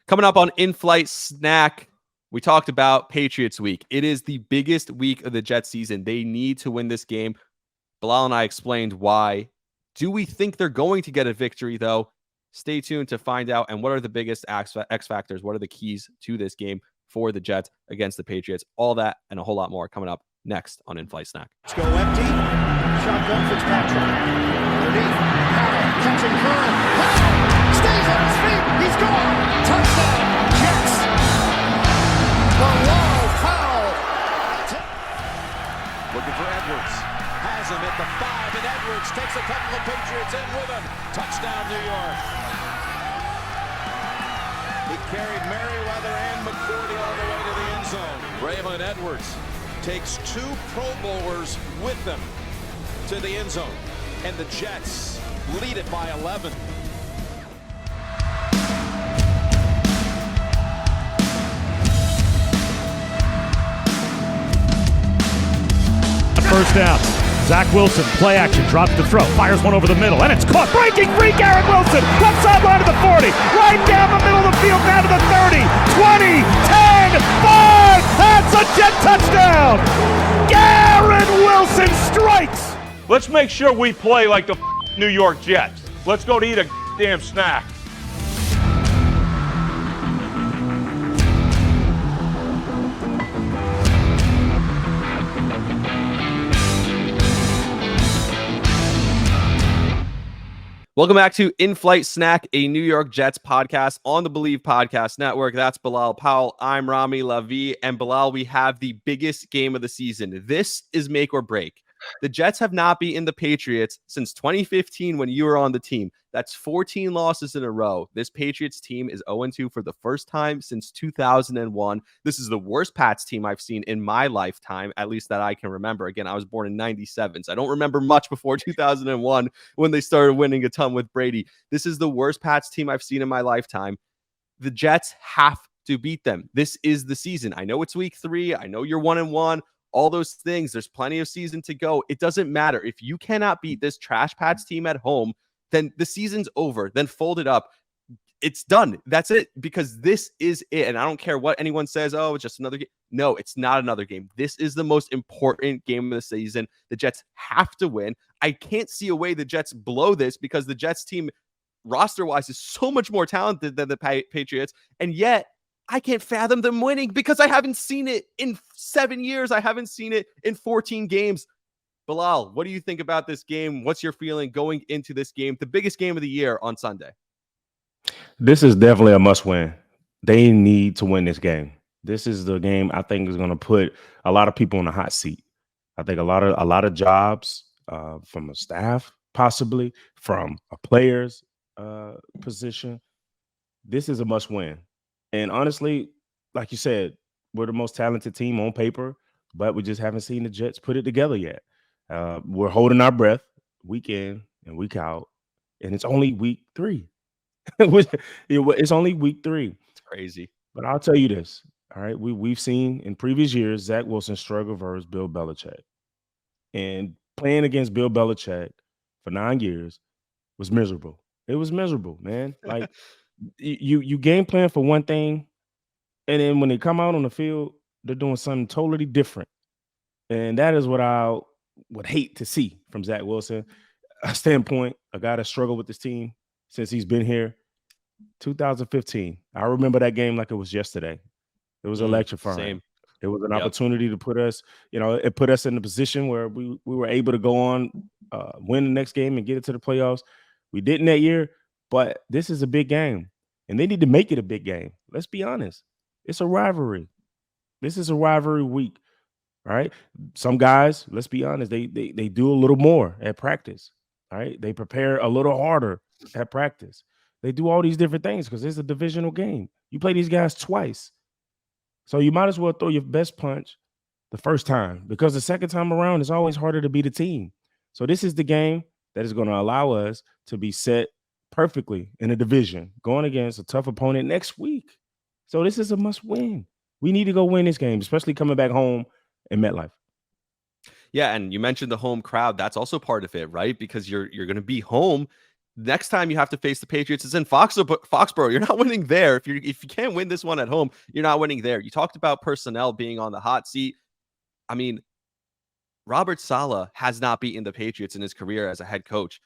Coming up on In-Flight Snack, we talked about Patriots week. It is the biggest week of the Jets season. They need to win this game. Bilal and I explained why. Do we think they're going to get a victory, though? Stay tuned to find out. And what are the biggest X factors? What are the keys to this game for the Jets against the Patriots? All that and a whole lot more coming up next on In-Flight Snack. Let's go empty. Shotgun Fitzpatrick. Underneath. Powell catching current. Powell stays on his feet. He's gone. Touchdown. Jets. Bilal Powell. Looking for Edwards. Has him at the 5, and Edwards takes a couple of Patriots in with him. Touchdown, New York. He carried Merriweather and McCourty all the way to the end zone. Braylon Edwards takes 2 Pro Bowlers with them to the end zone, and the Jets lead it by 11. First down. Zach Wilson, play action, drops the throw, fires one over the middle, and it's caught. Breaking free, Garrett Wilson, left sideline to the 40, right down the middle of the field, down to the 30, 20, 10, 5, that's a Jet touchdown! Garrett Wilson strikes! Let's make sure we play like the New York Jets. Let's go to eat a damn snack. Welcome back to In-Flight Snack, a New York Jets podcast on the Believe Podcast Network. That's Bilal Powell. I'm Rami, Lavi, and Bilal, we have the biggest game of the season. This is make or break. The Jets have not beaten the Patriots since 2015 when you were on the team. That's 14 losses in a row. This Patriots team is 0-2 for the first time since 2001. This is the worst Pats team I've seen in my lifetime, at least that I can remember. Again, I was born in 97, so I don't remember much before 2001 when they started winning a ton with Brady. This is the worst Pats team I've seen in my lifetime. The Jets have to beat them. This is the season. I know it's week 3. I know you're 1-1. All those things. There's plenty of season to go. It doesn't matter. If you cannot beat this trash Pats team at home, then the season's over. Then fold it up. It's done. That's it. Because this is it. And I don't care what anyone says. Oh, it's just another game. No, it's not another game. This is the most important game of the season. The Jets have to win. I can't see a way the Jets blow this because the Jets team roster-wise is so much more talented than the Patriots. And yet, I can't fathom them winning because I haven't seen it in 7 years. I haven't seen it in 14 games. Bilal, what do you think about this game? What's your feeling going into this game, the biggest game of the year on Sunday? This is definitely a must-win. They need to win this game. This is the game I think is going to put a lot of people in the hot seat. I think a lot of jobs from a staff, possibly from a player's position. This is a must-win. And honestly, like you said, we're the most talented team on paper, but we just haven't seen the Jets put it together yet. We're holding our breath week in and week out, and it's only week 3. It's only week 3. It's crazy. But I'll tell you this, all right? We've seen in previous years Zach Wilson struggle versus Bill Belichick. And playing against Bill Belichick for 9 years was miserable. It was miserable, man. Like, you game plan for one thing, and then when they come out on the field, they're doing something totally different. And that is what I would hate to see from Zach Wilson. A standpoint, a guy that struggled with this team since he's been here. 2015. I remember that game like it was yesterday. It was electrifying. Same. It was an opportunity to put us, it put us in a position where we were able to go on, win the next game and get it to the playoffs. We didn't that year. But this is a big game, and they need to make it a big game. Let's be honest. It's a rivalry. This is a rivalry week, all right? Some guys, let's be honest, they do a little more at practice, all right? They prepare a little harder at practice. They do all these different things because it's a divisional game. You play these guys twice. So you might as well throw your best punch the first time because the second time around, it's always harder to beat a team. So this is the game that is going to allow us to be set perfectly in a division going against a tough opponent next week. So this is a must win. We need to go win this game, especially coming back home in MetLife. Yeah, and you mentioned the home crowd. That's also part of it, right? Because you're going to be home. Next time you have to face the Patriots is in Foxborough. You're not winning there. If you can't win this one at home, you're not winning there. You talked about personnel being on the hot seat. I mean, Robert Saleh has not beaten the Patriots in his career as a head coach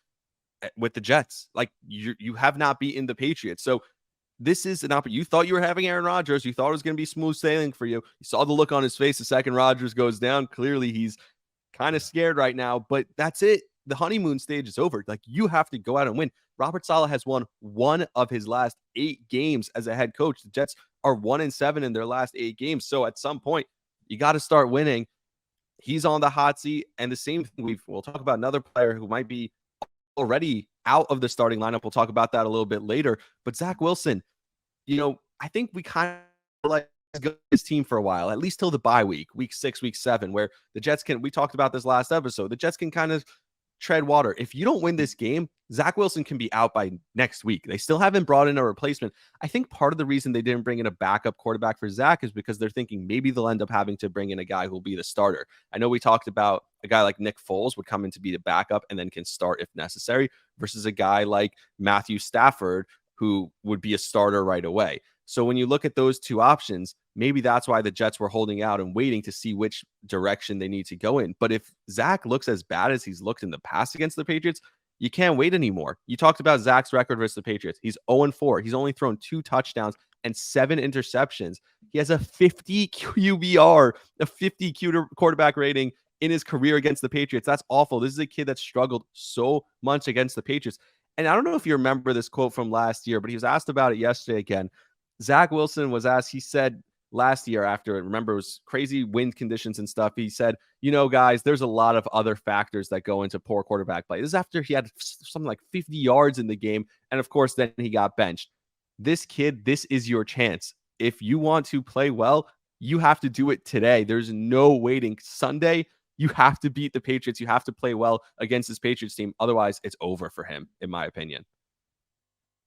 with the Jets. Like you have not beaten the Patriots. So this is an opportunity. You thought you were having Aaron Rodgers. You thought it was going to be smooth sailing for you. You saw the look on his face the second Rodgers goes down. Clearly, he's kind of scared right now, but that's it. The honeymoon stage is over. Like, you have to go out and win. Robert Saleh has won 1 of his last 8 games as a head coach. The Jets are 1-7 in their last 8 games. So at some point, you got to start winning. He's on the hot seat. And the same thing, we'll talk about another player who might be already out of the starting lineup. We'll talk about that a little bit later. But Zach Wilson, I think we kind of like his team for a while, at least till the bye week 6, week 7, where the Jets we talked about this last episode, the Jets can kind of tread water. If you don't win this game, Zach Wilson can be out by next week. They still haven't brought in a replacement. I think part of the reason they didn't bring in a backup quarterback for Zach is because they're thinking maybe they'll end up having to bring in a guy who will be the starter. I know we talked about a guy like Nick Foles would come in to be the backup and then can start if necessary, versus a guy like Matthew Stafford who would be a starter right away. So when you look at those two options, maybe that's why the Jets were holding out and waiting to see which direction they need to go in. But if Zach looks as bad as he's looked in the past against the Patriots, you can't wait anymore. You talked about Zach's record versus the Patriots. He's 0-4. He's only thrown 2 touchdowns and 7 interceptions. He has a 50 QBR, a 50 quarterback rating in his career against the Patriots. That's awful. This is a kid that struggled so much against the Patriots. And I don't know if you remember this quote from last year, but he was asked about it yesterday again. Zach Wilson was asked, he said last year after, remember, it was crazy wind conditions and stuff. He said, guys, there's a lot of other factors that go into poor quarterback play. This is after he had something like 50 yards in the game. And of course, then he got benched. This kid, this is your chance. If you want to play well, you have to do it today. There's no waiting. Sunday, you have to beat the Patriots. You have to play well against this Patriots team. Otherwise, it's over for him, in my opinion.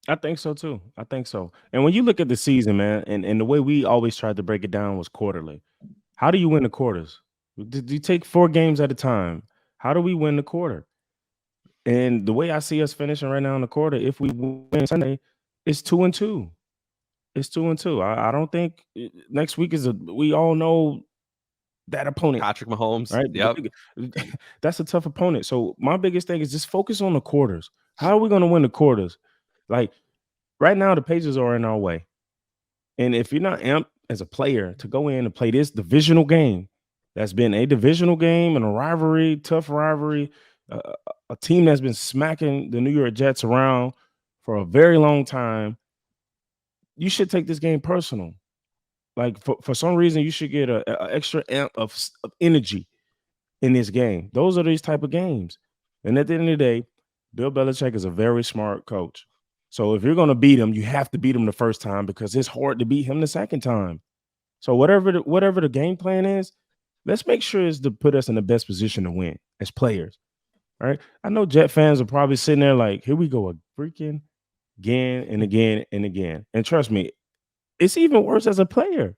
I think so too. I think so. And when you look at the season, man, and the way we always tried to break it down was quarterly. How do you win the quarters? Did you take 4 games at a time? How do we win the quarter? And the way I see us finishing right now in the quarter, if we win Sunday, it's 2-2. It's 2-2. I don't think next week we all know that opponent. Patrick Mahomes. Right? Yep. That's a tough opponent. So my biggest thing is just focus on the quarters. How are we going to win the quarters? Like right now, the Patriots are in our way. And if you're not amped as a player to go in and play this divisional game, that's been a divisional game and a rivalry, tough rivalry, a team that's been smacking the New York Jets around for a very long time, you should take this game personal. Like for some reason, you should get an extra amp of energy in this game. Those are these type of games. And at the end of the day, Bill Belichick is a very smart coach. So if you're going to beat him, you have to beat him the first time because it's hard to beat him the second time. So whatever the game plan is, let's make sure it's to put us in the best position to win as players. All right. I know Jet fans are probably sitting there like, here we go freaking again and again and again. And trust me, it's even worse as a player.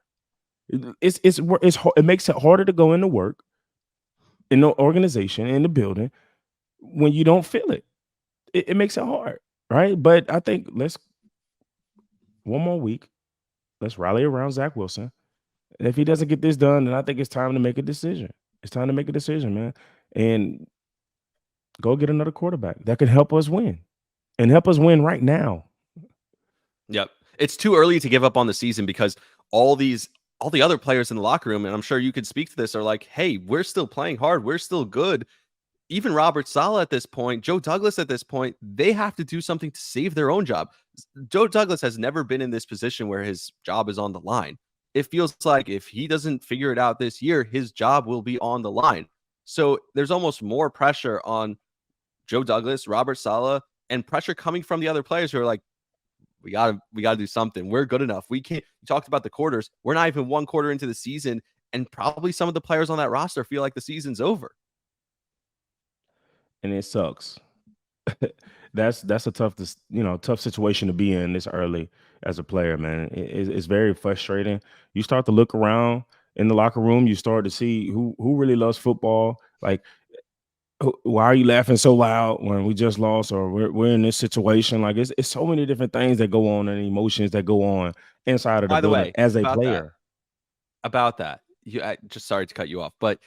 It makes it harder to go into work in the organization, in the building, when you don't feel it. It makes it hard. Right. But I think one more week, let's rally around Zach Wilson. And if he doesn't get this done, then I think it's time to make a decision. It's time to make a decision, man. And go get another quarterback that can help us win and help us win right now. Yep. It's too early to give up on the season because all the other players in the locker room, and I'm sure you could speak to this, are like, hey, we're still playing hard. We're still good. Even Robert Saleh at this point, Joe Douglas at this point, they have to do something to save their own job. Joe Douglas has never been in this position where his job is on the line. It feels like if he doesn't figure it out this year, his job will be on the line. So there's almost more pressure on Joe Douglas, Robert Saleh, and pressure coming from the other players who are like, we gotta do something. We're good enough. We can't. You talked about the quarters. We're not even 1 quarter into the season, and probably some of the players on that roster feel like the season's over. And it sucks. That's a tough situation to be in this early as a player, man. It's very frustrating. You start to look around in the locker room, you start to see who really loves football. Like Why are you laughing so loud when we just lost or we're in this situation? Like it's so many different things that go on and emotions that go on inside of the By the building way, as a about that, player. just sorry to cut you off, but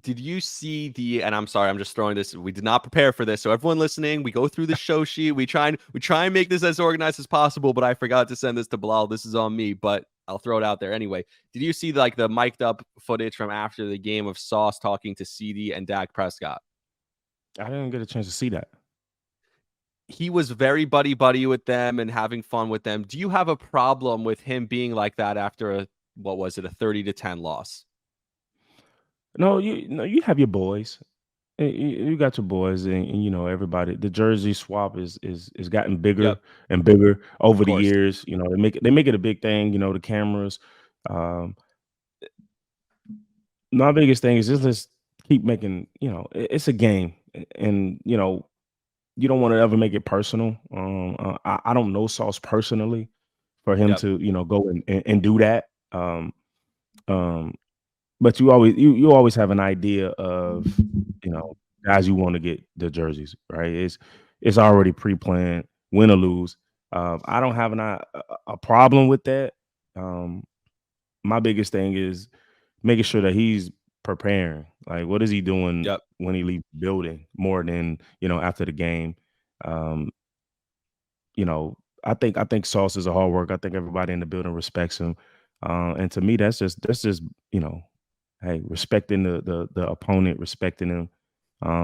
did you see and I'm sorry, I'm just throwing this. We did not prepare for this. So everyone listening, we go through the show sheet. We try and make this as organized as possible, but I forgot to send this to Bilal. This is on me, but I'll throw it out there anyway. Did you see like the mic'd up footage from after the game of Sauce talking to CD and Dak Prescott? I didn't get a chance to see that. He was very buddy with them and having fun with them. Do you have a problem with him being like that after a 30-10 loss? No, you have your boys. You got your boys, and everybody. The jersey swap is gotten bigger Yep, and bigger of over the course. years. They make it a big thing. The cameras. Um, my biggest thing is just let's keep making. It's a game, and you don't want to ever make it personal. I don't know Sauce personally for him Yep. to go and do that. Um, but you always have an idea of guys you want to get the jerseys, right? It's already pre-planned, win or lose. I don't have a problem with that. My biggest thing is making sure that he's preparing. Like, what is he doing Yep. when he leaves the building more than after the game? Um, I think Sauce is a hard worker. I think everybody in the building respects him. And to me, that's just hey, respecting the opponent, respecting him.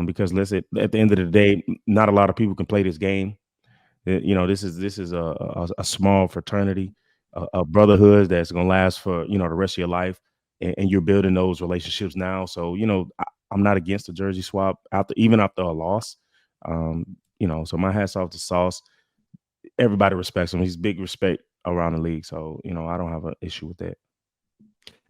Because at the end of the day, not a lot of people can play this game. This is a small fraternity, a brotherhood that's gonna last for the rest of your life, and you're building those relationships now. So I'm not against the jersey swap even after a loss. So my hats off to Sauce. Everybody respects him. He's big respect around the league. So I don't have an issue with that.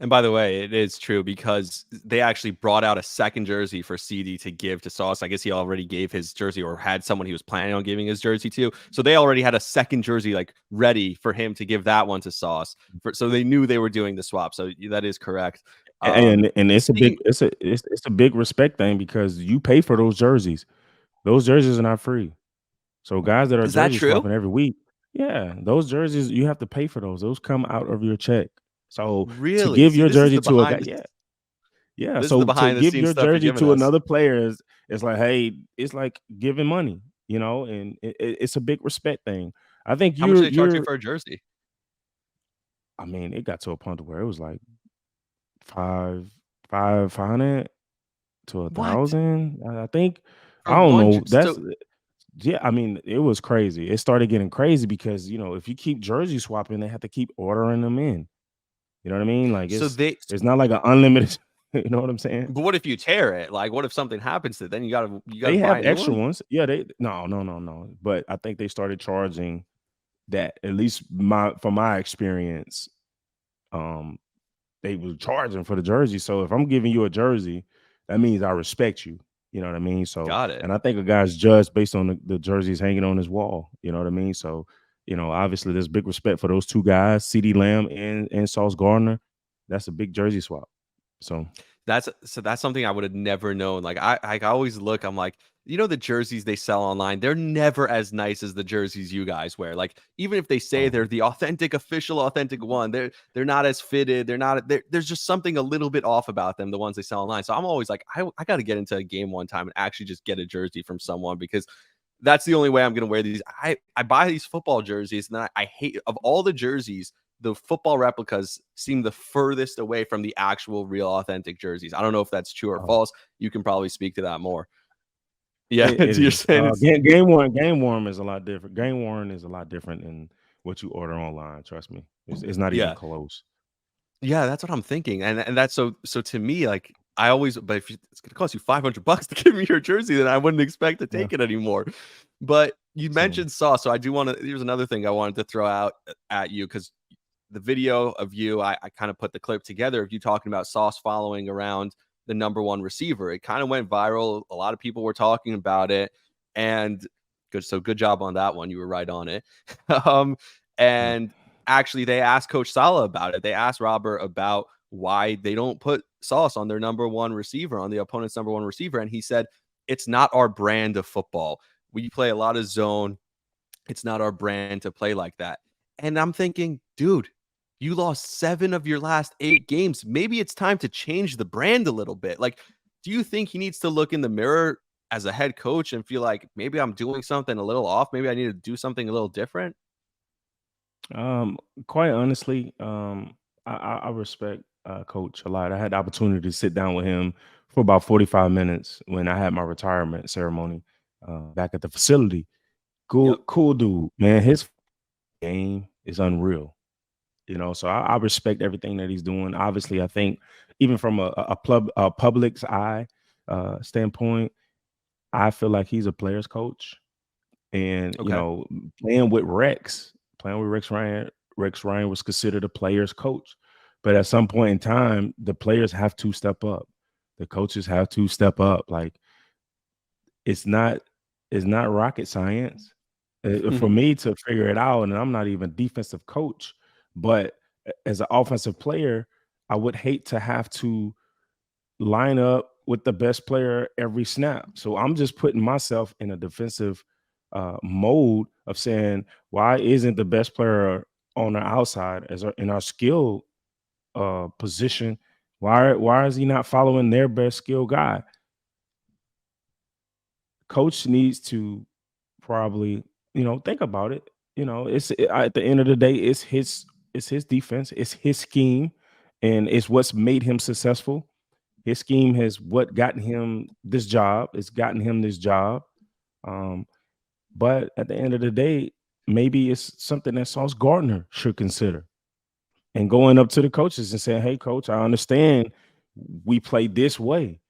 And by the way, it is true because they actually brought out a second jersey for CD to give to Sauce. I guess he already gave his jersey or had someone he was planning on giving his jersey to. So they already had a second jersey like ready for him to give that one to Sauce. So they knew they were doing the swap. So that is correct. And it's a big Speaking, it's a big respect thing because you pay for those jerseys. Those jerseys are not free. So guys that are is that jersey true? swapping every week, yeah, those jerseys you have to pay for those. Those come out of your check. So to Really? give See, your this is jersey the to a guy, behind the yeah, yeah. this is the So to behind the give scenes your stuff you're jersey giving to us. another player is it's like, hey, it's like giving money, and it's a big respect thing. I think How much do you're they charge you you're. for a jersey? I mean, it got to a point where it was like 500 to a What? thousand. I think. I For don't one know. so Yeah, I mean, it was crazy. It started getting crazy because if you keep jersey swapping, they have to keep ordering them in. You know what I mean? Like so they it's not like an unlimited. You know what I'm saying? but what if you tear it? Like what if something happens to it? Then you gotta They buy have a new extra one? ones. Yeah, they no. But I think they started charging that. At least from my experience, um, they were charging for the jersey. So if I'm giving you a jersey, that means I respect you. You know what I mean? So, Got it. and I think a guy's judged based on the jerseys hanging on his wall. You know what I mean? So, obviously there's big respect for those two guys, CD Lamb and Sauce Gardner. That's a big jersey swap. So That's something I would have never known. Like I always look, I'm like, the jerseys they sell online, they're never as nice as the jerseys you guys wear. Like even if they say they're the authentic, official, authentic one, they're not as fitted. There's just something a little bit off about them, the ones they sell online. So I'm always like, I got to get into a game one time and actually just get a jersey from someone because that's the only way I'm going to wear these. I buy these football jerseys and then I hate of all the jerseys, the football replicas seem the furthest away from the actual real authentic jerseys. I don't know if that's true or false. You can probably speak to that more. Yeah, it you're is. saying it's Game worn is a lot different. Game worn is a lot different than what you order online. Trust me, it's not even yeah. close. Yeah, that's what I'm thinking. And that's so to me, like but if it's gonna cost you $500 to give me your jersey, then I wouldn't expect to Yeah. take it anymore. But you So mentioned Sauce, so I do want to. Here's another thing I wanted to throw out at you because the video of you, I kind of put the clip together of you talking about Sauce following around the number one receiver. It kind of went viral. A lot of people were talking about it, and good job on that one. You were right on it. yeah. And actually, they asked Coach Saleh about it. They asked Robert about why they don't put sauce on their number one receiver, on the opponent's number one receiver. And he said, it's not our brand of football. We play a lot of zone. It's not our brand to play like that. And I'm thinking, dude, you lost 7 of your last 8 games. Maybe it's time to change the brand a little bit. Like, do you think he needs to look in the mirror as a head coach and feel like maybe I'm doing something a little off? Maybe I need to do something a little different? Quite honestly, I respect Coach a lot. I had the opportunity to sit down with him for about 45 minutes when I had my retirement ceremony back at the facility. Cool dude, man. His game is unreal. So I respect everything that he's doing. Obviously, I think even from a public's eye standpoint, I feel like he's a player's coach. And Okay. playing with Rex Ryan was considered a player's coach. But at some point in time, the players have to step up. The coaches have to step up. Like it's not rocket science for me to figure it out. And I'm not even a defensive coach, but as an offensive player, I would hate to have to line up with the best player every snap. So I'm just putting myself in a defensive mode of saying, why isn't the best player on the outside in our skill position? Why is he not following their best skill guy? Coach needs to probably, think about it. At the end of the day, it's his defense, it's his scheme, and it's what's made him successful. His scheme has what gotten him this job. It's gotten him this job. But at the end of the day, maybe it's something that Sauce Gardner should consider. And going up to the coaches and saying, hey, coach, I understand we play this way.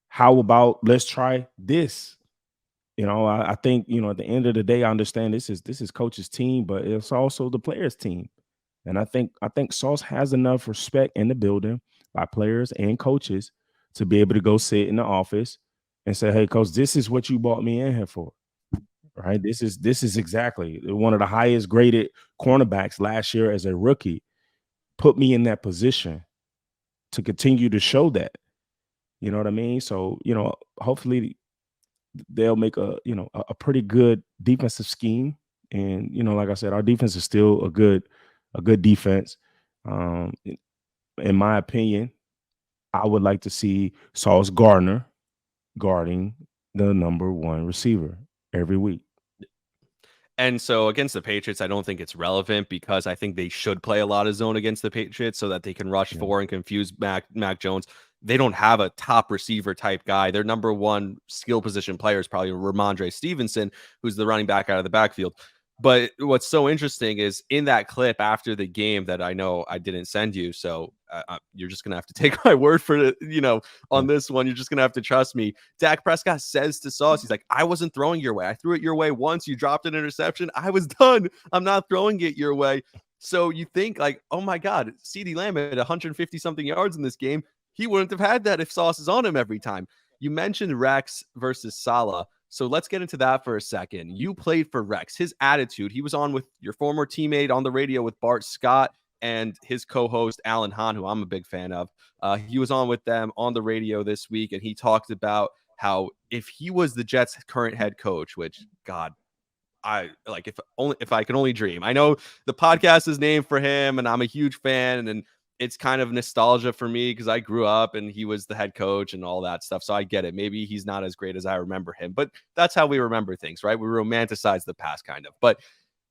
How about let's try this? I think, at the end of the day, I understand this is coach's team, but it's also the players' team. And I think Sauce has enough respect in the building by players and coaches to be able to go sit in the office and say, hey, coach, this is what you brought me in here for. Right. This is exactly one of the highest graded cornerbacks last year as a rookie. Put me in that position to continue to show that. You know what I mean? So, hopefully they'll make a pretty good defensive scheme. And, like I said, our defense is still a good defense. In my opinion, I would like to see Sauce Gardner guarding the number one receiver every week. And so against the Patriots, I don't think it's relevant because I think they should play a lot of zone against the Patriots so that they can rush 4 and confuse Mac Jones. They don't have a top receiver type guy. Their number one skill position player is probably Ramondre Stevenson, who's the running back out of the backfield. But what's so interesting is in that clip after the game that I know I didn't send you, so you're just gonna have to take my word for it. On this one, you're just gonna have to trust me. Dak Prescott says to Sauce, he's like, "I wasn't throwing your way. I threw it your way once. You dropped an interception. I was done. I'm not throwing it your way." So you think like, oh my God, CeeDee Lamb at 150 something yards in this game. He wouldn't have had that if Sauce is on him every time. You mentioned Rex versus Saleh. So let's get into that for a second. You played for Rex. His attitude, he was on with your former teammate on the radio with Bart Scott and his co-host Alan Hahn, who I'm a big fan of. He was on with them on the radio this week, and he talked about how if he was the Jets' current head coach, which God, I like if I could only dream. I know the podcast is named for him, and I'm a huge fan, and it's kind of nostalgia for me because I grew up and he was the head coach and all that stuff. So I get it. Maybe he's not as great as I remember him, but that's how we remember things, right? We romanticize the past kind of. But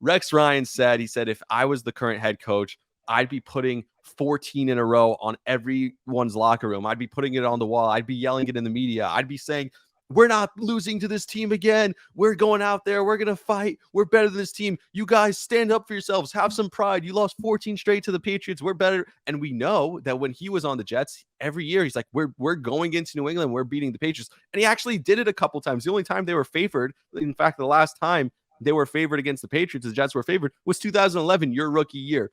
Rex Ryan said, if I was the current head coach, I'd be putting 14 in a row on everyone's locker room. I'd be putting it on the wall. I'd be yelling it in the media. I'd be saying, we're not losing to this team again. We're going out there. We're going to fight. We're better than this team. You guys stand up for yourselves. Have some pride. You lost 14 straight to the Patriots. We're better. And we know that when he was on the Jets every year, he's like, we're going into New England. We're beating the Patriots. And he actually did it a couple times. The only time they were favored, in fact, the last time they were favored against the Patriots, the Jets were favored, was 2011, your rookie year.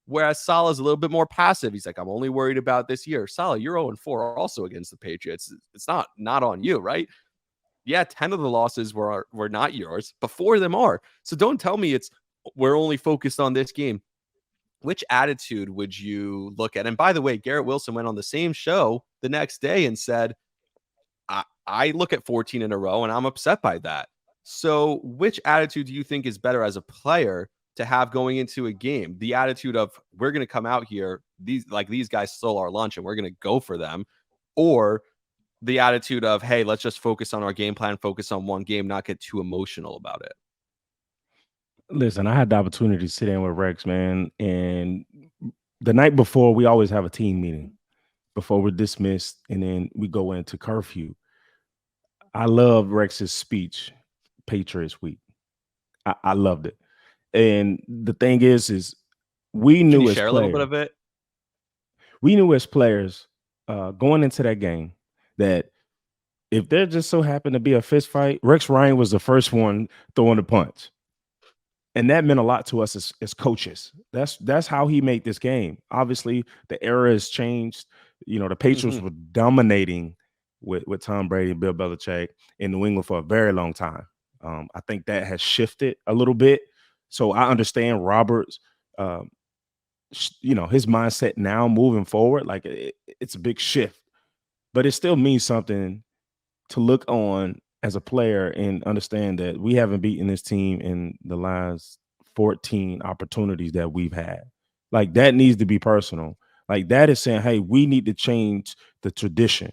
Whereas Saleh's a little bit more passive. He's like, I'm only worried about this year. Saleh, you're 0-4 also against the Patriots. It's not on you, right? Yeah, 10 of the losses were not yours, but 4 of them are. So don't tell me we're only focused on this game. which attitude would you look at? And by the way, Garrett Wilson went on the same show the next day and said, I look at 14 in a row and I'm upset by that. So which attitude do you think is better as a player to have going into a game? The attitude of, we're going to come out here, these guys stole our lunch and we're going to go for them, or the attitude of, hey, let's just focus on our game plan, focus on one game, not get too emotional about it? Listen, I had the opportunity to sit in with Rex, man, and the night before, we always have a team meeting before we're dismissed, and then we go into curfew. I loved Rex's speech, Patriots Week. I loved it. And the thing is we Can knew you as share a little bit players, of it? going into that game that if there just so happened to be a fist fight, Rex Ryan was the first one throwing the punch. And that meant a lot to us as coaches. That's how he made this game. Obviously, the era has changed. You know, the Patriots were dominating with Tom Brady and Bill Belichick in New England for a very long time. I think that has shifted a little bit. So I understand Robert's, his mindset now moving forward. Like it's a big shift, but it still means something to look on as a player and understand that we haven't beaten this team in the last 14 opportunities that we've had. Like that needs to be personal. Like that is saying, hey, we need to change the tradition.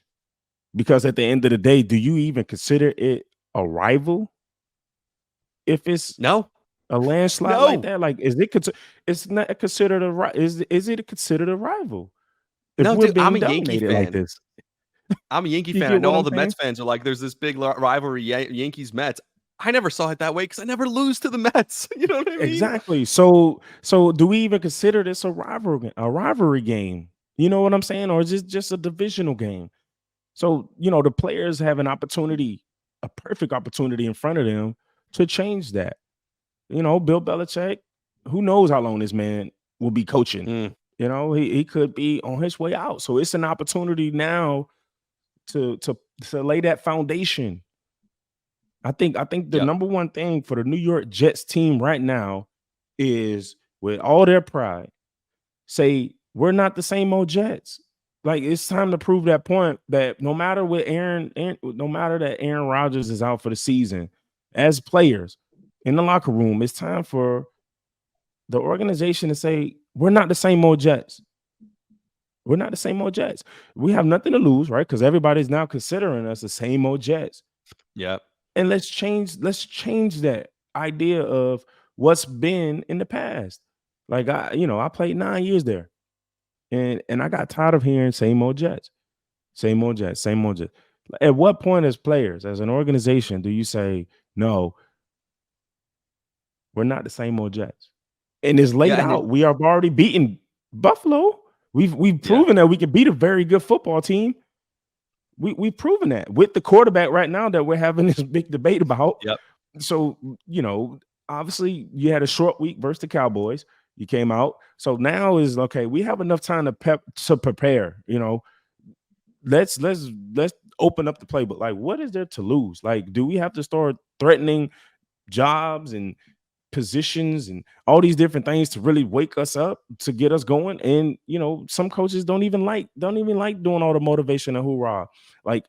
Because at the end of the day, do you even consider it a rival? If it's No. a landslide like that, like it's not considered is it considered a rival? If No, we're dude, being I'm a Yankee dominated fan. like this. I'm a Yankee You fan. get I know what all I'm the saying? Mets fans are like, there's this big rivalry, Yankees Mets. I never saw it that way because I never lose to the Mets. You know what I mean? Exactly. So do we even consider this a rivalry game? You know what I'm saying? Or is it just a divisional game? So, the players have an opportunity, a perfect opportunity in front of them to change that. Bill Belichick, who knows how long this man will be coaching. He could be on his way out. So it's an opportunity now to lay that foundation. I think the number one thing for the New York Jets team right now is, with all their pride, say we're not the same old Jets. Like it's time to prove that point that no matter what no matter that Aaron Rodgers is out for the season, as players in the locker room, it's time for the organization to say we're not the same old Jets. We're not the same old Jets. We have nothing to lose, right? Because everybody's now considering us the same old Jets. Yeah. And let's change that idea of what's been in the past. Like I played 9 years there. And I got tired of hearing same old Jets. Same old Jets, same old Jets. At what point as players, as an organization, do you say, no, we're not the same old Jets? And it's laid out. We have already beaten Buffalo. We've proven that we can beat a very good football team. We've proven that with the quarterback right now that we're having this big debate about. Yep. So, obviously you had a short week versus the Cowboys. You came out. So now is okay. We have enough time to prepare. Let's open up the playbook. Like, what is there to lose? Like, do we have to start threatening jobs and positions and all these different things to really wake us up, to get us going? And some coaches don't even like doing all the motivation and hoorah. Like,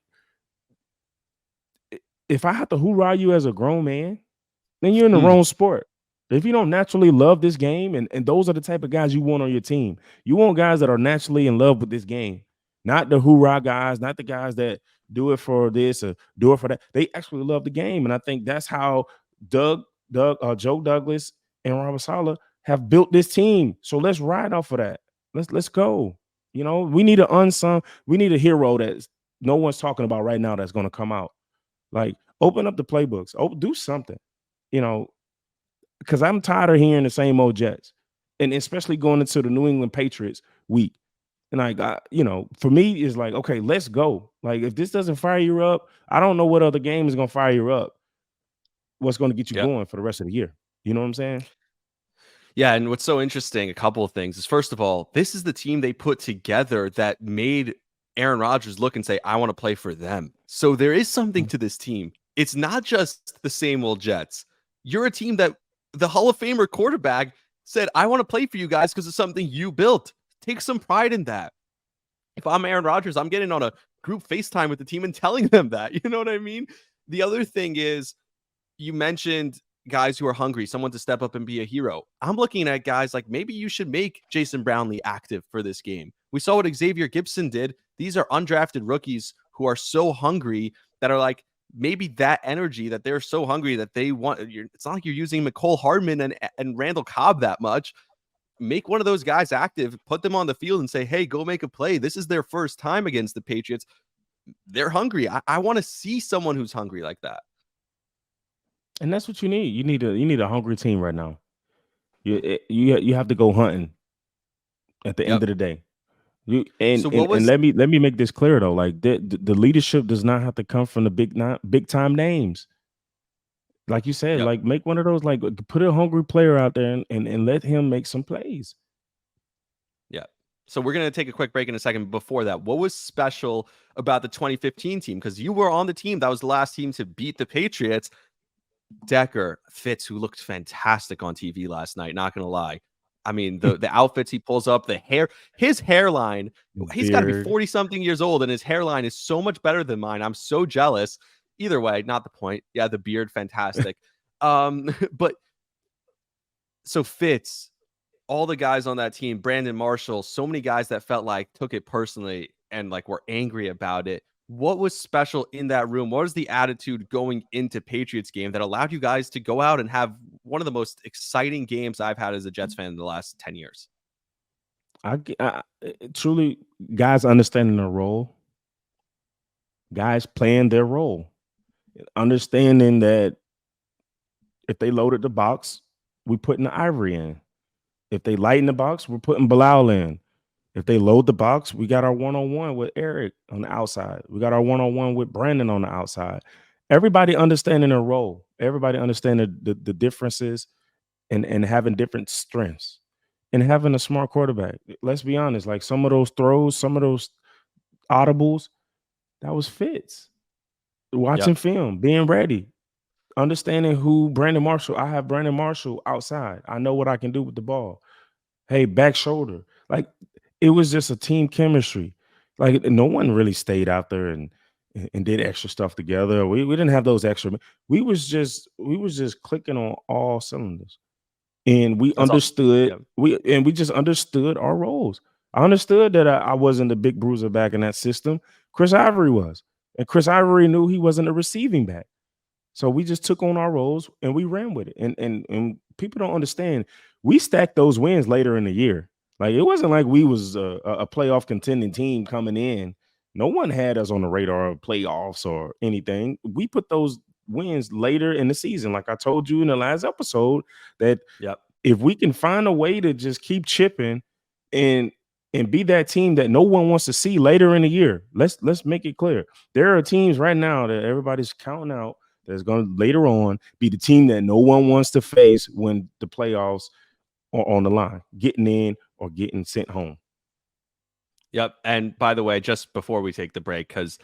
if I have to hoorah you as a grown man, then you're in the wrong sport. If you don't naturally love this game, and those are the type of guys you want on your team. You want guys that are naturally in love with this game, not the hoorah guys, not the guys that do it for this or do it for that. They actually love the game. And I think that's how Joe Douglas and Robert Saleh have built this team. So let's ride off of that. Let's go. We need we need a hero that no one's talking about right now that's going to come out. Like, open up the playbooks. Do something, because I'm tired of hearing the same old Jets, and especially going into the New England Patriots week. And for me, it's like, okay, let's go. Like, if this doesn't fire you up, I don't know what other game is going to fire you up. What's going to get you going for the rest of the year? You know what I'm saying? Yeah, and what's so interesting, a couple of things, is first of all, this is the team they put together that made Aaron Rodgers look and say, I want to play for them. So there is something to this team. It's not just the same old Jets. You're a team that the Hall of Famer quarterback said, I want to play for you guys because it's something you built. Take some pride in that. If I'm Aaron Rodgers, I'm getting on a group FaceTime with the team and telling them that. You know what I mean? The other thing is, you mentioned guys who are hungry, someone to step up and be a hero. I'm looking at guys like maybe you should make Jason Brownlee active for this game. We saw what Xavier Gibson did. These are undrafted rookies who are so hungry that are like, maybe that energy that they're so hungry that they want. It's not like you're using McCole Hardman and Randall Cobb that much. Make one of those guys active, put them on the field and say, hey, go make a play. This is their first time against the Patriots. They're hungry. I want to see someone who's hungry like that. And that's what you need. You need a hungry team right now. You have to go hunting at the end of the day. And let me make this clear though. Like the leadership does not have to come from the big time names. Like you said, like make one of those, like put a hungry player out there and let him make some plays. Yeah. So we're going to take a quick break in a second. Before that, what was special about the 2015 team? Because you were on the team. That was the last team to beat the Patriots. Decker, Fitz, who looked fantastic on TV last night, not going to lie. I mean, the outfits he pulls up, the hair, his hairline, he's got to be 40-something years old, and his hairline is so much better than mine. I'm so jealous. Either way, not the point. Yeah, the beard, fantastic. But so Fitz, all the guys on that team, Brandon Marshall, so many guys that felt like took it personally and like were angry about it. What was special in that room? What was the attitude going into Patriots game that allowed you guys to go out and have one of the most exciting games I've had as a Jets fan in the last 10 years? I truly, guys understanding their role, guys playing their role, understanding that if they loaded the box, we putting the Ivory in. If they lighten the box, we're putting Bilal in. If they load the box, we got our one-on-one with Eric on the outside. We got our one-on-one with Brandon on the outside. Everybody understanding their role. Everybody understanding the differences and having different strengths and having a smart quarterback. Let's be honest, like some of those throws, some of those audibles, that was Fitz. Watching film, being ready, understanding who Brandon Marshall. I have Brandon Marshall outside. I know what I can do with the ball. Hey, back shoulder. Like it was just a team chemistry. Like no one really stayed out there and did extra stuff together. We didn't have those extra. We was just clicking on all cylinders. And we understood we just understood our roles. I understood that I wasn't the big bruiser back in that system. Chris Ivory was. And Chris Ivory knew he wasn't a receiving back. So we just took on our roles and we ran with it. And people don't understand. We stacked those wins later in the year. Like it wasn't like we was a playoff contending team coming in. No one had us on the radar of playoffs or anything. We put those wins later in the season. Like I told you in the last episode, that if we can find a way to just keep chipping and be that team that no one wants to see later in the year. Let's make it clear. There are teams right now that everybody's counting out that's going to later on be the team that no one wants to face when the playoffs are on the line, getting in or getting sent home. Yep. And by the way, just before we take the break, because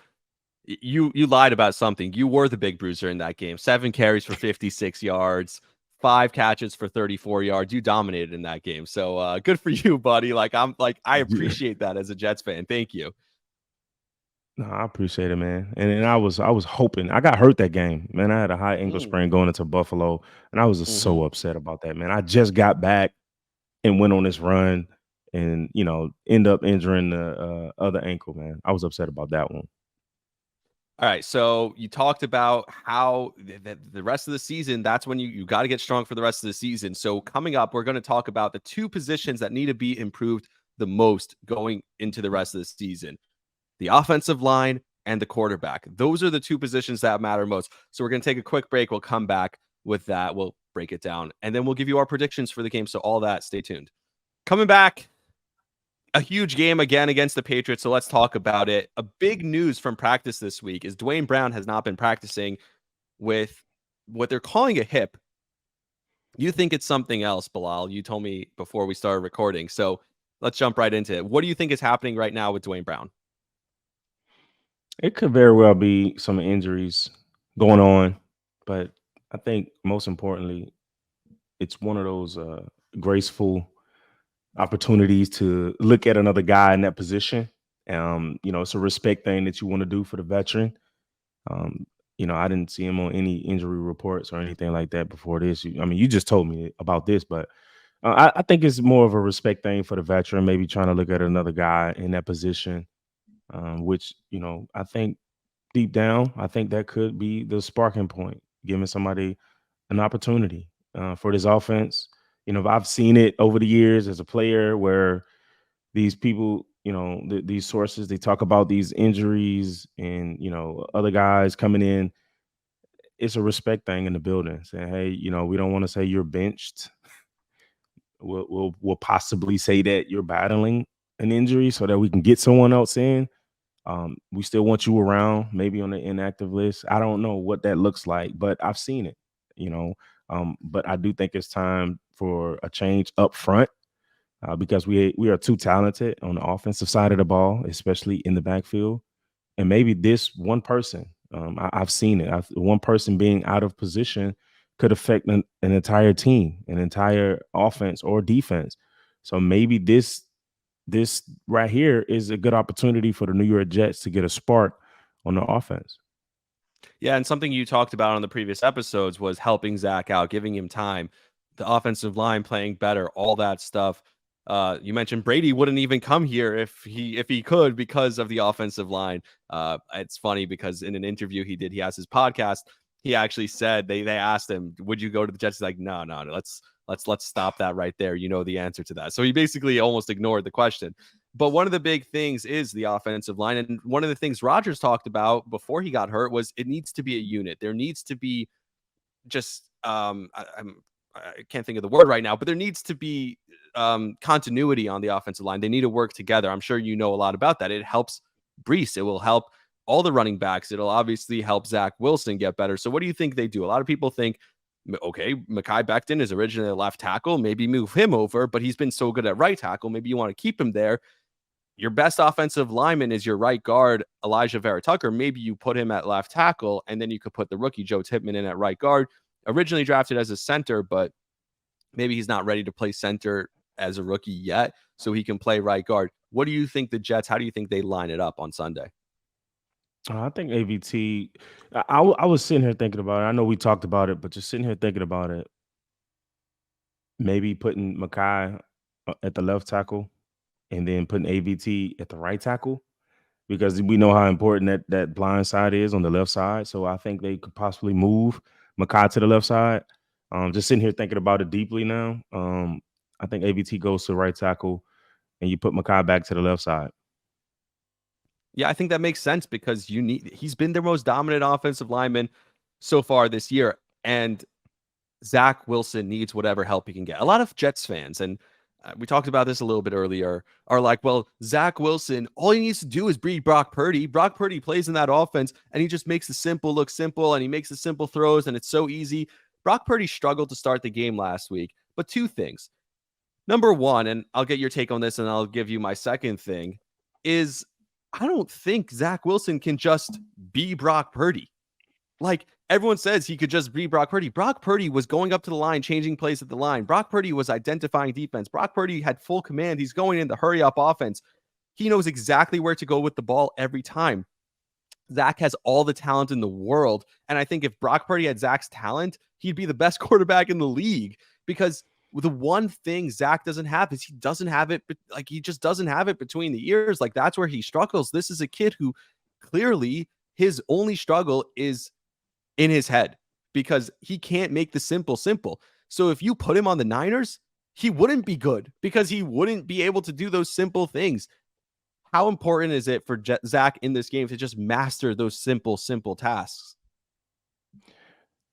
you lied about something. You were the big bruiser in that game. 7 carries for 56 yards, 5 catches for 34 yards. You dominated in that game. So good for you, buddy. I appreciate that as a Jets fan. Thank you. No, I appreciate it, man. And I was hoping. I got hurt that game, man. I had a high ankle sprain going into Buffalo, and I was just so upset about that, man. I just got back and went on this run and, end up injuring the other ankle, man. I was upset about that one. All right, so you talked about how the rest of the season, that's when you got to get strong for the rest of the season. So coming up, we're going to talk about the 2 positions that need to be improved the most going into the rest of the season. The offensive line and the quarterback. Those are the 2 positions that matter most. So we're going to take a quick break. We'll come back with that. We'll break it down, and then we'll give you our predictions for the game. So all that, stay tuned. Coming back, a huge game again against the Patriots, so let's talk about it. A big news from practice this week is Dwayne Brown has not been practicing with what they're calling a hip. You think it's something else, Bilal. You told me before we started recording, so let's jump right into it. What do you think is happening right now with Dwayne Brown? It could very well be some injuries going on, but I think most importantly, it's one of those graceful opportunities to look at another guy in that position. It's a respect thing that you want to do for the veteran. I didn't see him on any injury reports or anything like that before this. You just told me about this, but I think it's more of a respect thing for the veteran, maybe trying to look at another guy in that position, which, I think deep down, I think that could be the sparking point, giving somebody an opportunity for this offense. I've seen it over the years as a player where these people, these sources, they talk about these injuries and, other guys coming in. It's a respect thing in the building saying, hey, we don't want to say you're benched. We'll possibly say that you're battling an injury so that we can get someone else in. We still want you around, maybe on the inactive list. I don't know what that looks like, but I've seen it, but I do think it's time for a change up front because we are too talented on the offensive side of the ball, especially in the backfield. And maybe this one person, I've seen it. One person being out of position could affect an entire team, an entire offense or defense. So maybe this right here is a good opportunity for the New York Jets to get a spark on the offense. Yeah, and something you talked about on the previous episodes was helping Zach out, giving him time, the offensive line playing better, all that stuff. You mentioned Brady wouldn't even come here if he could because of the offensive line. It's funny because in an interview he has his podcast. He actually said they asked him, "Would you go to the Jets?" He's like, no, let's stop that right there. You know the answer to that. So he basically almost ignored the question. But one of the big things is the offensive line. And one of the things Rodgers talked about before he got hurt was it needs to be a unit. There needs to be just I can't think of the word right now, but there needs to be continuity on the offensive line. They need to work together. I'm sure you know a lot about that. It helps Brees. It will help all the running backs. It'll obviously help Zach Wilson get better. So what do you think they do? A lot of people think, okay, Mekhi Becton is originally a left tackle. Maybe move him over, but he's been so good at right tackle. Maybe you want to keep him there. Your best offensive lineman is your right guard, Elijah Vera Tucker. Maybe you put him at left tackle, and then you could put the rookie Joe Tippmann in at right guard. Originally drafted as a center, but maybe he's not ready to play center as a rookie yet, so he can play right guard. What do you think the Jets, how do you think they line it up on Sunday? I think AVT, I was sitting here thinking about it. I know we talked about it, but just sitting here thinking about it, maybe putting Mekhi at the left tackle and then putting AVT at the right tackle, because we know how important that blind side is on the left side. So I think they could possibly move Mekhi to the left side. Just sitting here thinking about it deeply now. I think AVT goes to right tackle and you put Mekhi back to the left side. Yeah, I think that makes sense because he's been their most dominant offensive lineman so far this year. And Zach Wilson needs whatever help he can get. A lot of Jets fans, and we talked about this a little bit earlier, are like, well, Zach Wilson, all he needs to do is beat Brock Purdy. Brock Purdy plays in that offense, and he just makes the simple look simple, and he makes the simple throws, and it's so easy. Brock Purdy struggled to start the game last week, but two things. Number one, and I'll get your take on this, and I'll give you my second thing, is I don't think Zach Wilson can just be Brock Purdy. Like, everyone says he could just be Brock Purdy. Brock Purdy was going up to the line, changing plays at the line. Brock Purdy was identifying defense. Brock Purdy had full command. He's going in the hurry up offense. He knows exactly where to go with the ball every time. Zach has all the talent in the world. And I think if Brock Purdy had Zach's talent, he'd be the best quarterback in the league, because the one thing Zach doesn't have is he doesn't have it. Like, he just doesn't have it between the ears. Like, that's where he struggles. This is a kid who clearly his only struggle is in his head, because he can't make the simple. So if you put him on the Niners, he wouldn't be good because he wouldn't be able to do those simple things. How important is it for Zach in this game to just master those simple tasks?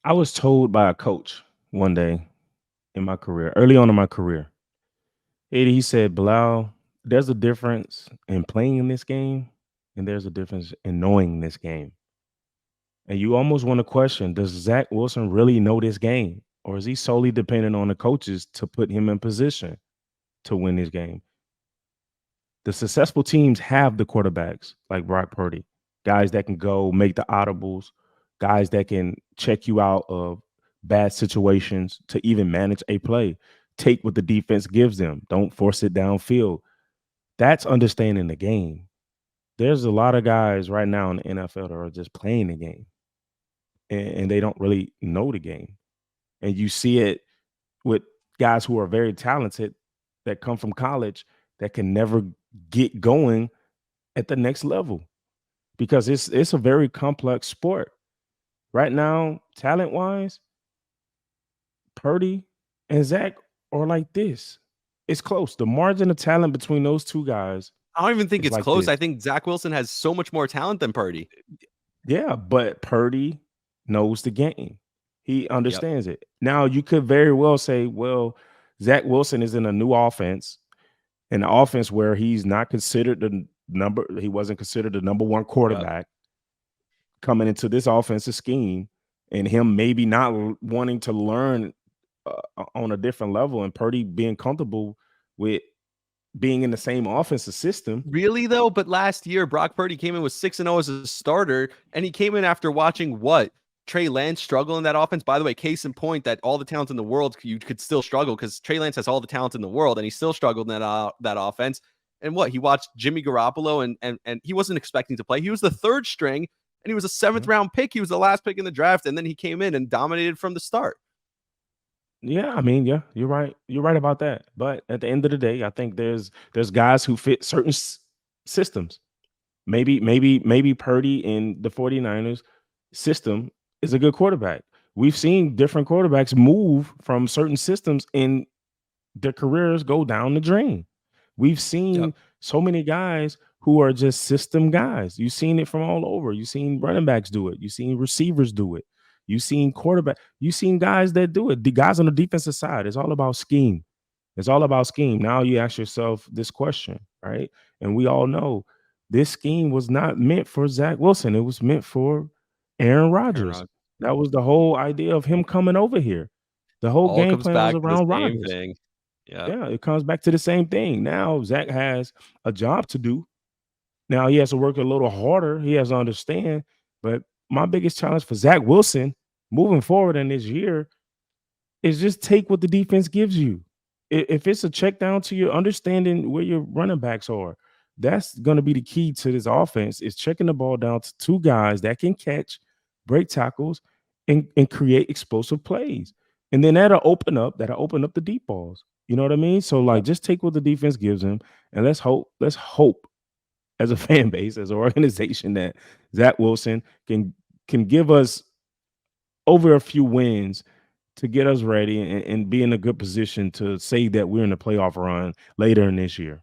I was told by a coach one day in my career, early on in my career, he said, Bilal, there's a difference in playing in this game and there's a difference in knowing this game. And you almost want to question, does Zach Wilson really know this game? Or is he solely dependent on the coaches to put him in position to win this game? The successful teams have the quarterbacks like Brock Purdy, guys that can go make the audibles, guys that can check you out of bad situations to even manage a play. take what the defense gives them. Don't force it downfield. That's understanding the game. There's a lot of guys right now in the NFL that are just playing the game, and they don't really know the game. And you see it with guys who are very talented that come from college that can never get going at the next level because it's a very complex sport. Right now, talent-wise, Purdy and Zach are like this. It's close. The margin of talent between those two guys I don't even think is it's like close. this. I think Zach Wilson has so much more talent than Purdy. Yeah, but Purdy knows the game. He understands it. Now, you could very well say, well, Zach Wilson is in a new offense, an offense where he's not considered he wasn't considered the number one quarterback coming into this offensive scheme, and him maybe not wanting to learn on a different level, and Purdy being comfortable with being in the same offensive system. Really though, but last year Brock Purdy came in with 6-0 as a starter, and he came in after watching Trey Lance struggle in that offense. By the way, case in point that all the talent in the world, you could still struggle because Trey Lance has all the talent in the world, and he still struggled in that offense. And he watched Jimmy Garoppolo, and he wasn't expecting to play. He was the third string, and he was a 7th round pick. He was the last pick in the draft, and then he came in and dominated from the start. Yeah, I mean, yeah, you're right. You're right about that. But at the end of the day, I think there's guys who fit certain systems. Maybe Purdy in the 49ers system is a good quarterback. We've seen different quarterbacks move from certain systems and their careers go down the drain. We've seen so many guys who are just system guys. You've seen it from all over. You've seen running backs do it. You've seen receivers do it. You've seen quarterback. You've seen guys that do it. The guys on the defensive side. It's all about scheme. It's all about scheme. Now you ask yourself this question, right? And we all know this scheme was not meant for Zach Wilson. It was meant for Aaron Rodgers. That was the whole idea of him coming over here. The whole All game comes plan was back to the around same Rodgers. thing. Yeah, it comes back to the same thing. Now Zach has a job to do. Now he has to work a little harder. He has to understand. But my biggest challenge for Zach Wilson moving forward in this year is just take what the defense gives you. If it's a check down to your understanding where your running backs are, that's going to be the key to this offense is checking the ball down to two guys that can catch, break tackles, and create explosive plays. And then that'll open up the deep balls. You know what I mean? So like just take what the defense gives him and let's hope as a fan base, as an organization that Zach Wilson can give us over a few wins to get us ready and be in a good position to say that we're in the playoff run later in this year.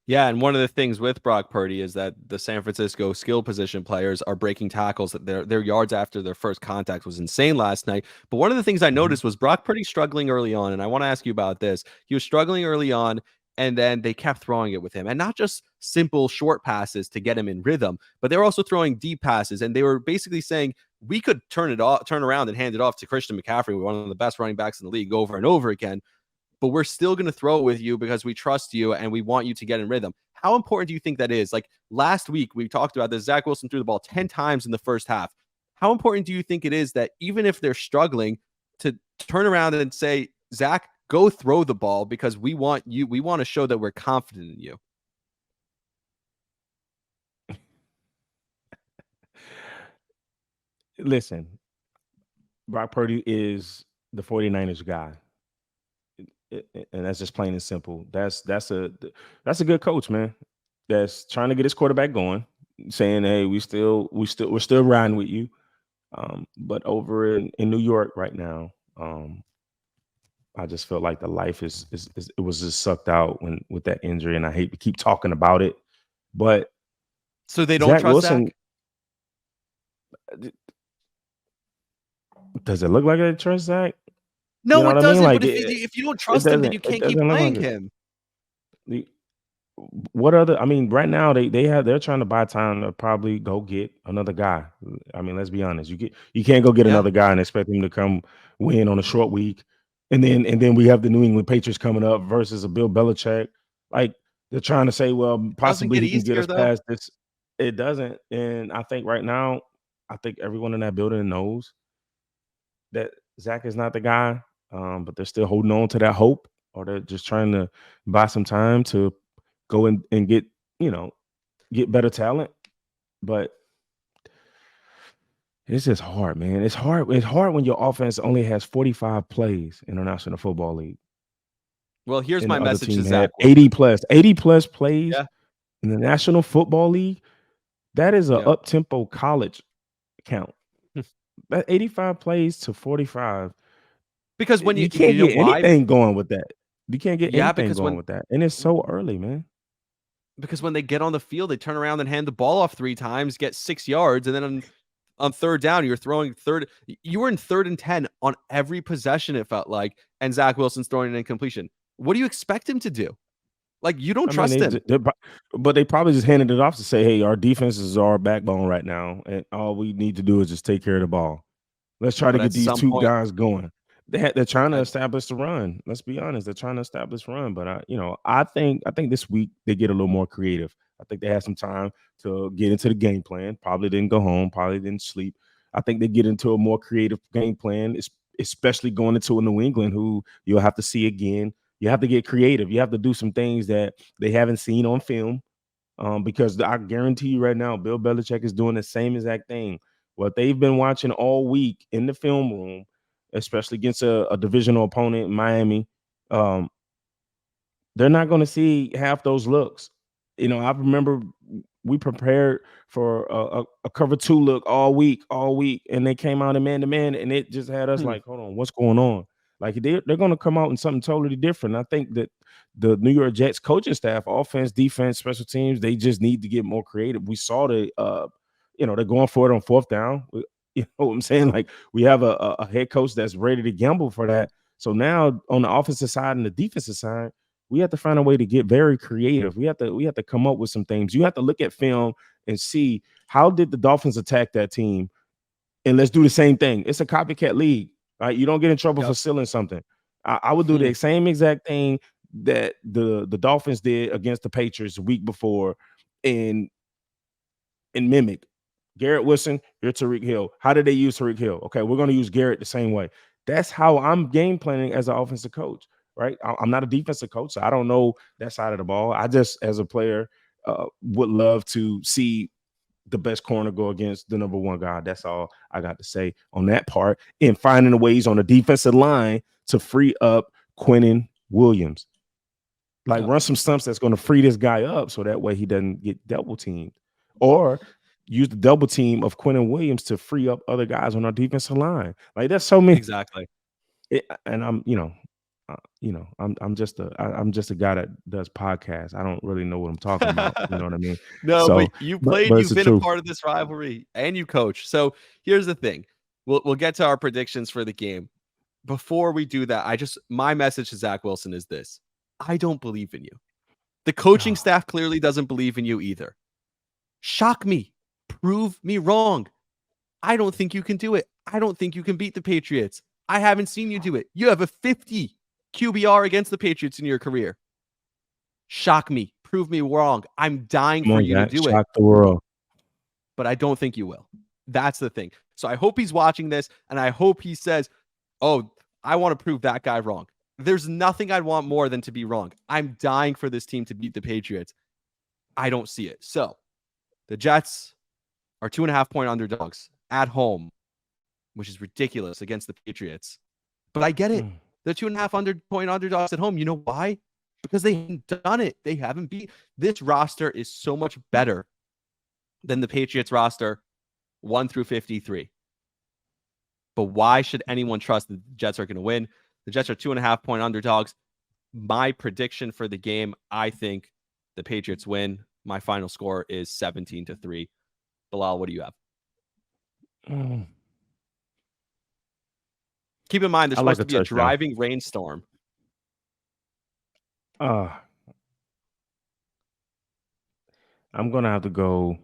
Yeah, and one of the things with Brock Purdy is that the San Francisco skill position players are breaking tackles. That their yards after their first contact was insane last night. But one of the things I noticed was Brock Purdy struggling early on, and I want to ask you about this. He was struggling early on, and then they kept throwing it with him, and not just simple short passes to get him in rhythm, but they were also throwing deep passes, and they were basically saying we could turn around and hand it off to Christian McCaffrey, one of the best running backs in the league, over and over again. But we're still going to throw it with you because we trust you and we want you to get in rhythm. How important do you think that is? Like last week, we talked about this. Zach Wilson threw the ball 10 times in the first half. How important do you think it is that even if they're struggling to turn around and say, Zach, go throw the ball because we want to show that we're confident in you? Listen, Brock Purdy is the 49ers guy. And that's just plain and simple. That's a good coach, man. That's trying to get his quarterback going, saying, "Hey, we're still riding with you." But over in New York right now, I just felt like the life is it was just sucked out with that injury, and I hate to keep talking about it, but so they don't trust Wilson. Zach? Does it look like they trust Zach? No, you know it what doesn't. I mean? But if you don't trust him, then you can't keep playing him. What other? I mean, right now they're trying to buy time to probably go get another guy. I mean, let's be honest. You can't go get another guy and expect him to come win on a short week, and then we have the New England Patriots coming up versus a Bill Belichick. Like they're trying to say, well, possibly he can get us past this. It doesn't, and I think right now, everyone in that building knows that Zach is not the guy. but they're still holding on to that hope, or they're just trying to buy some time to go and get, get better talent. But it's just hard, man. It's hard. It's hard when your offense only has 45 plays in the National Football League, Well, here's and my the other message to team Zach had Wilson. 80 plus plays Yeah. in the National Football League. That is a Yeah. up-tempo college count. That 85 plays to 45. Because when You you can't know get why? anything going with that. You can't get Yeah, anything because going with that. And it's so early, man. when they get on the field, they turn around and hand the ball off 3 times, get 6 yards, and then on third down, you're throwing you were in 3rd and 10 on every possession, it felt like, and Zach Wilson's throwing an incompletion. What do you expect him to do? Like, you don't I mean, trust him. but they probably just handed it off to say, "Hey, our defense is our backbone right now, and all we need to do is just take care of the ball. Let's try to But at get these some 2 point, guys going." They're trying to at establish the run. Let's be honest, they're trying to establish run. But I think this week they get a little more creative. I think they had some time to get into the game plan. Probably didn't go home. Probably didn't sleep. I think they get into a more creative game plan, especially going into a New England who you'll have to see again. You have to get creative. You have to do some things that they haven't seen on film. Because I guarantee you right now, Bill Belichick is doing the same exact thing. What they've been watching all week in the film room, especially against a divisional opponent in Miami, um, they're not going to see half those looks. I remember we prepared for a cover 2 look all week, and they came out in man to man, and it just had us like, hold on, what's going on? Like they're going to come out in something totally different. I think that the New York Jets coaching staff, offense, defense, special teams, they just need to get more creative. We saw they're going for it on 4th down. You know what I'm saying? Like we have a head coach that's ready to gamble for that. So now on the offensive side and the defensive side, we have to find a way to get very creative. We have to come up with some things. You have to look at film and see how did the Dolphins attack that team, and let's do the same thing. It's a copycat league, right? You don't get in trouble for stealing something. I would do the same exact thing that the Dolphins did against the Patriots the week before, and mimic. Garrett Wilson, you're Tariq Hill. How did they use Tariq Hill? Okay, we're going to use Garrett the same way. That's how I'm game planning as an offensive coach, right? I'm not a defensive coach, so I don't know that side of the ball. I just, as a player, would love to see the best corner go against the number 1 guy. That's all I got to say on that part. And finding the ways on the defensive line to free up Quinnen Williams. Like run some stunts that's going to free this guy up so that way he doesn't get double teamed. Or use the double team of Quinnen Williams to free up other guys on our defensive line. Like there's so many. Exactly. And I'm just a guy that does podcasts. I don't really know what I'm talking about. You know what I mean? No, So, but you played, but you've been truth. a part of this rivalry, and you coach. So here's the thing. We'll get to our predictions for the game. Before we do that, my message to Zach Wilson is this. I don't believe in you. The coaching staff clearly doesn't believe in you either. Shock me. Prove me wrong. I don't think you can do it. I don't think you can beat the Patriots. I haven't seen you do it. You have a 50 QBR against the Patriots in your career. Shock me. Prove me wrong. I'm dying for you to do it. Shock the world. But I don't think you will. That's the thing. So I hope he's watching this, and I hope he says, oh, I want to prove that guy wrong. There's nothing I'd want more than to be wrong. I'm dying for this team to beat the Patriots. I don't see it. So the Jets are 2.5-point underdogs at home, which is ridiculous against the Patriots. But I get it. They're 2.5-point underdogs at home. You know why? Because they haven't done it. They haven't beat. This roster is so much better than the Patriots roster 1 through 53. But why should anyone trust the Jets are going to win? The Jets are 2.5-point underdogs. My prediction for the game, I think the Patriots win. My final score is 17-3. Bilal, what do you have? Keep in mind, there's supposed to be a driving rainstorm. I'm going to have to go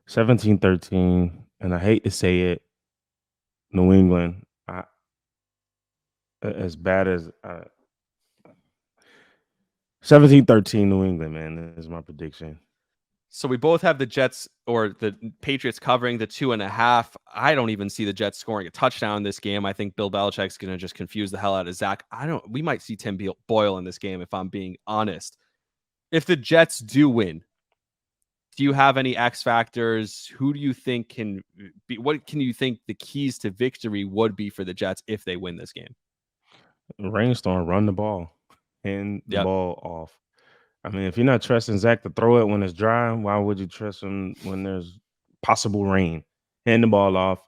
17-13, and I hate to say it, New England. As bad as 17-13 New England, man, is my prediction. So we both have the Jets or the Patriots covering the 2.5. I don't even see the Jets scoring a touchdown in this game. I think Bill Belichick's going to just confuse the hell out of Zach. We might see Tim Boyle in this game, if I'm being honest. If the Jets do win, do you have any X factors? Who do you think can be? What can you think the keys to victory would be for the Jets if they win this game? Rainstorm, run the ball, hand the Yep. ball off. I mean, if you're not trusting Zach to throw it when it's dry, why would you trust him when there's possible rain? Hand the ball off,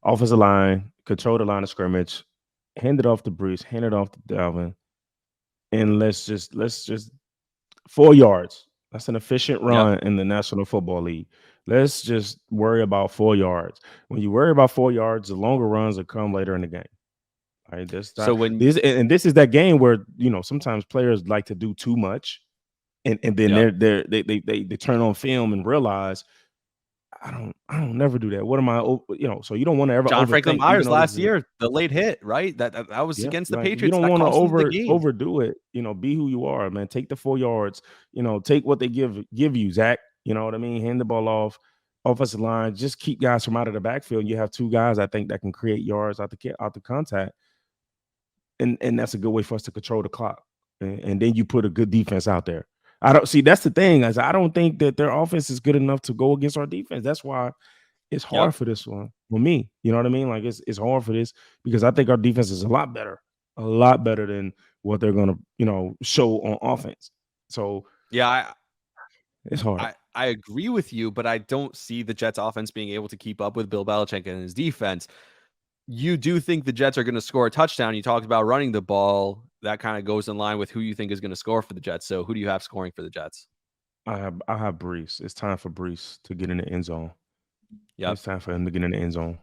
offensive line, control the line of scrimmage, hand it off to Brees, hand it off to Dalvin, and let's just 4 yards. That's an efficient run in the National Football League. Let's just worry about 4 yards. When you worry about 4 yards, the longer runs will come later in the game. All right, this is that game where sometimes players like to do too much. And then they turn on film and realize I don't never do that. What am I? So you don't want to ever. John Franklin overthink, Myers last year, the late hit, right? That was against the Patriots. You don't want to overdo it. Be who you are, man. Take the 4 yards. Take what they give you, Zach. You know what I mean? Hand the ball off, offensive line. Just keep guys from out of the backfield. You have 2 guys, I think, that can create yards out the contact, and that's a good way for us to control the clock. And then you put a good defense out there. I don't see. That's the thing, is I don't think that their offense is good enough to go against our defense. That's why it's hard for this one for me. You know what I mean? Like it's hard for this because I think our defense is a lot better than what they're gonna show on offense. So it's hard. I agree with you, but I don't see the Jets offense being able to keep up with Bill Belichick and his defense. You do think the Jets are going to score a touchdown. You talked about running the ball. That kind of goes in line with who you think is going to score for the Jets. So who do you have scoring for the Jets? I have Brees. It's time for Brees to get in the end zone. Yeah, it's time for him to get in the end zone.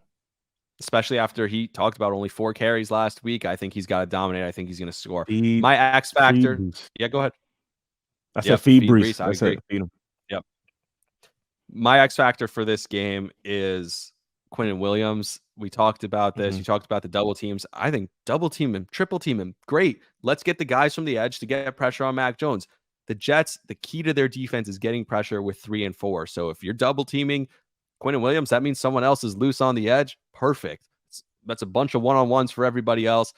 Especially after he talked about only 4 carries last week. I think he's got to dominate. I think he's going to score. My X factor. Yeah, go ahead. I said feed Brees. I agree. Feed him. Yep. My X factor for this game is Quinnen Williams. We talked about this. You talked about the double teams. I think double team him, triple team him. Great. Let's get the guys from the edge to get pressure on Mac Jones. The Jets, the key to their defense is getting pressure with 3 and 4. So if you're double teaming Quinnen Williams, that means someone else is loose on the edge. Perfect. That's a bunch of one-on-ones for everybody else.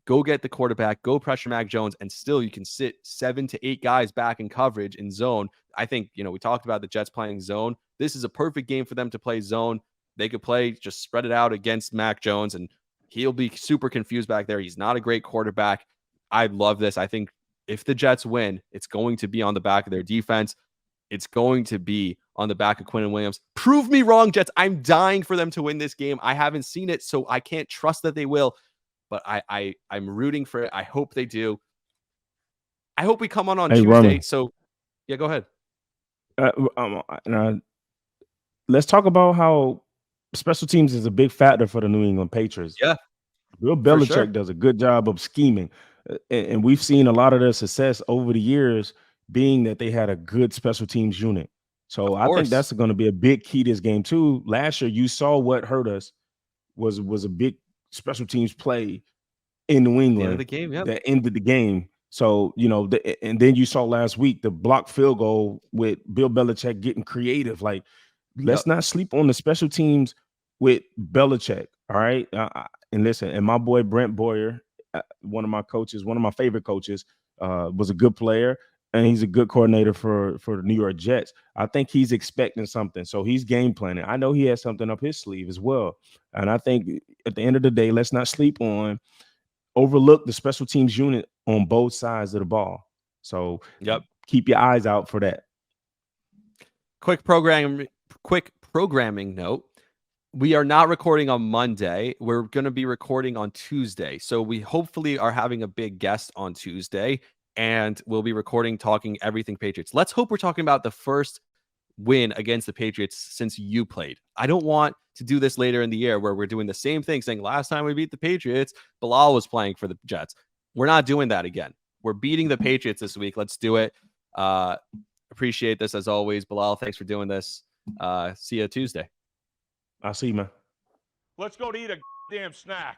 Go get the quarterback, go pressure Mac Jones, and still you can sit 7 to 8 guys back in coverage in zone. I think, we talked about the Jets playing zone. This is a perfect game for them to play zone. They could play, just spread it out against Mac Jones, and he'll be super confused back there. He's not a great quarterback. I love this. I think if the Jets win, it's going to be on the back of their defense. It's going to be on the back of Quinnen Williams. Prove me wrong, Jets. I'm dying for them to win this game. I haven't seen it, so I can't trust that they will. But I'm rooting for it. I hope they do. I hope we come on Tuesday. Rami. So, yeah, go ahead. Let's talk about how special teams is a big factor for the New England Patriots. Yeah. Bill Belichick does a good job of scheming. And we've seen a lot of their success over the years being that they had a good special teams unit. So I think that's going to be a big key to this game too. Last year, you saw what hurt us was a big special teams play in New England that ended the game. So, and then you saw last week the blocked field goal with Bill Belichick getting creative. Like, let's not sleep on the special teams with Belichick. All right. And listen, and my boy Brent Boyer, one of my favorite coaches, was a good player, and he's a good coordinator for the New York Jets. I think he's expecting something. So he's game planning. I know he has something up his sleeve as well. And I think at the end of the day, let's not overlook the special teams unit on both sides of the ball. So keep your eyes out for that. Quick programming note. We are not recording on Monday. We're going to be recording on Tuesday. So we hopefully are having a big guest on Tuesday, and we'll be talking everything Patriots. Let's hope we're talking about the first win against the Patriots since you played. I don't want to do this later in the year where we're doing the same thing, saying last time we beat the Patriots, Bilal was playing for the Jets. We're not doing that again. We're beating the Patriots this week. Let's do it. Appreciate this as always. Bilal, thanks for doing this. See you Tuesday. I'll see you, man. Let's go to eat a damn snack.